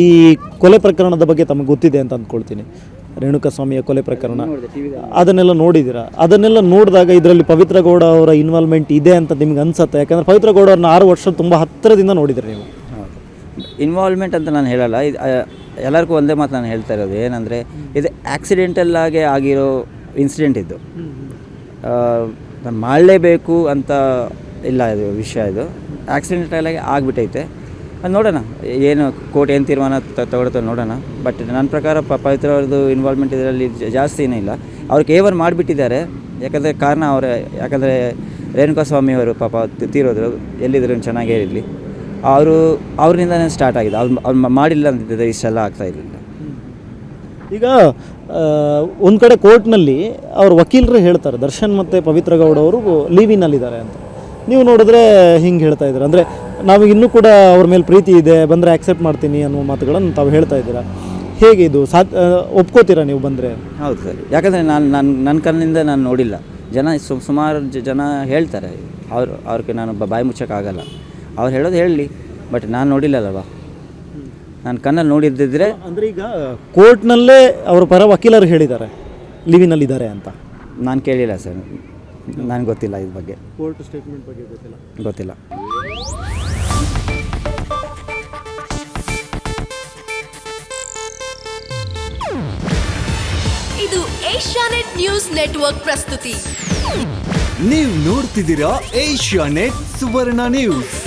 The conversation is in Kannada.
ಈ ಕೊಲೆ ಪ್ರಕರಣದ ಬಗ್ಗೆ ತಮಗೆ ಗೊತ್ತಿದೆ ಅಂತ ಅಂದ್ಕೊಳ್ತೀನಿ. ರೇಣುಕಾಸ್ವಾಮಿಯ ಕೊಲೆ ಪ್ರಕರಣ ಅದನ್ನೆಲ್ಲ ನೋಡಿದ್ದೀರಾ. ಅದನ್ನೆಲ್ಲ ನೋಡಿದಾಗ ಇದರಲ್ಲಿ ಪವಿತ್ರ ಗೌಡ ಅವರ ಇನ್ವಾಲ್ವ್ಮೆಂಟ್ ಇದೆ ಅಂತ ನಿಮ್ಗೆ ಅನ್ಸುತ್ತೆ? ಯಾಕಂದರೆ ಪವಿತ್ರ ಗೌಡ ಅವ್ರನ್ನ 6 ವರ್ಷ ತುಂಬ ಹತ್ತಿರದಿಂದ ನೋಡಿದ್ರಿ ನೀವು. ಇನ್ವಾಲ್ವ್ಮೆಂಟ್ ಅಂತ ನಾನು ಹೇಳಲ್ಲ. ಇದು ಎಲ್ಲರಿಗೂ ಒಂದೇ ಮಾತು ನಾನು ಹೇಳ್ತಾ ಇರೋದು ಏನಂದರೆ, ಇದು ಆಕ್ಸಿಡೆಂಟಲ್ಲಾಗೆ ಆಗಿರೋ ಇನ್ಸಿಡೆಂಟ್ ಇದು. ನಾನು ಮಾಡಲೇಬೇಕು ಅಂತ ಇಲ್ಲ, ಇದು ವಿಷಯ ಇದು ಆಕ್ಸಿಡೆಂಟಲ್ಲಾಗಿ ಆಗಿಬಿಟ್ಟೈತೆ. ಅದು ನೋಡೋಣ ಏನು ಕೋರ್ಟ್ ಏನು ತೀರ್ಮಾನ ತಗೊಳ್ತಾ ನೋಡೋಣ. ಬಟ್ ನನ್ನ ಪ್ರಕಾರ ಪವಿತ್ರ ಅವ್ರದ್ದು ಇನ್ವಾಲ್ವ್ಮೆಂಟ್ ಇದರಲ್ಲಿ ಜಾಸ್ತಿ ಏನೂ ಇಲ್ಲ. ಅವ್ರು ಕೇವಲ ಮಾಡಿಬಿಟ್ಟಿದ್ದಾರೆ. ಯಾಕಂದರೆ ರೇಣುಕಾಸ್ವಾಮಿಯವರು ಪಾಪ ತೀರೋದ್ರು, ಎಲ್ಲಿದ್ರು ಚೆನ್ನಾಗೇ ಇರಲಿ. ಅವರಿಂದನೇ ಸ್ಟಾರ್ಟ್ ಆಗಿದೆ. ಅವ್ರು ಮಾಡಿಲ್ಲ ಅಂತಿದ್ದರೆ ಇಷ್ಟೆಲ್ಲ ಆಗ್ತಾಯಿರಲಿಲ್ಲ. ಈಗ ಒಂದು ಕಡೆ ಕೋರ್ಟ್ನಲ್ಲಿ ಅವ್ರ ವಕೀಲರು ಹೇಳ್ತಾರೆ ದರ್ಶನ್ ಮತ್ತು ಪವಿತ್ರ ಗೌಡ ಅವರು ಲೀವಿನಲ್ಲಿದ್ದಾರೆ ಅಂತ. ನೀವು ನೋಡಿದ್ರೆ ಹಿಂಗೆ ಹೇಳ್ತಾ ಇದ್ದೀರಾ, ಅಂದರೆ ನಾವು ಇನ್ನೂ ಕೂಡ ಅವ್ರ ಮೇಲೆ ಪ್ರೀತಿ ಇದೆ, ಬಂದರೆ ಆಕ್ಸೆಪ್ಟ್ ಮಾಡ್ತೀನಿ ಅನ್ನೋ ಮಾತುಗಳನ್ನು ತಾವು ಹೇಳ್ತಾ ಇದ್ದೀರಾ. ಹೇಗೆ ಇದು ಒಪ್ಕೋತೀರಾ ನೀವು ಬಂದರೆ? ಹೌದು ಸರ್, ಯಾಕಂದರೆ ನನ್ನ ಕಣ್ಣಿಂದ ನಾನು ನೋಡಿಲ್ಲ. ಸುಮಾರು ಜನ ಹೇಳ್ತಾರೆ, ಅವ್ರಿಗೆ ನಾನು ಬಾಯಿ ಮುಚ್ಚೋಕ್ಕಾಗಲ್ಲ. ಅವ್ರು ಹೇಳೋದು ಹೇಳಲಿ, ಬಟ್ ನಾನು ನೋಡಿಲ್ಲಲ್ವ. ನಾನು ಕಣ್ಣಲ್ಲಿ ನೋಡಿದ್ದಿದ್ರೆ. ಅಂದರೆ ಈಗ ಕೋರ್ಟ್ನಲ್ಲೇ ಅವರ ಪರ ವಕೀಲರು ಹೇಳಿದ್ದಾರೆ ಲಿವಿನಲ್ಲಿದ್ದಾರೆ ಅಂತ. ನಾನು ಕೇಳಿಲ್ಲ ಸರ್, ನನಗೆ ಗೊತ್ತಿಲ್ಲ ಇದ್ರ ಬಗ್ಗೆ. ಕೋರ್ಟ್ ಸ್ಟೇಟ್ಮೆಂಟ್ ಬಗ್ಗೆ ಗೊತ್ತಿಲ್ಲ. ಇದು ಏಷ್ಯಾನೆಟ್ ನ್ಯೂಸ್ ನೆಟ್ವರ್ಕ್ ಪ್ರಸ್ತುತಿ. ನೀವು ನೋಡ್ತಿದ್ದೀರಾ ಏಷ್ಯಾನೆಟ್ ಸುವರ್ಣ ನ್ಯೂಸ್.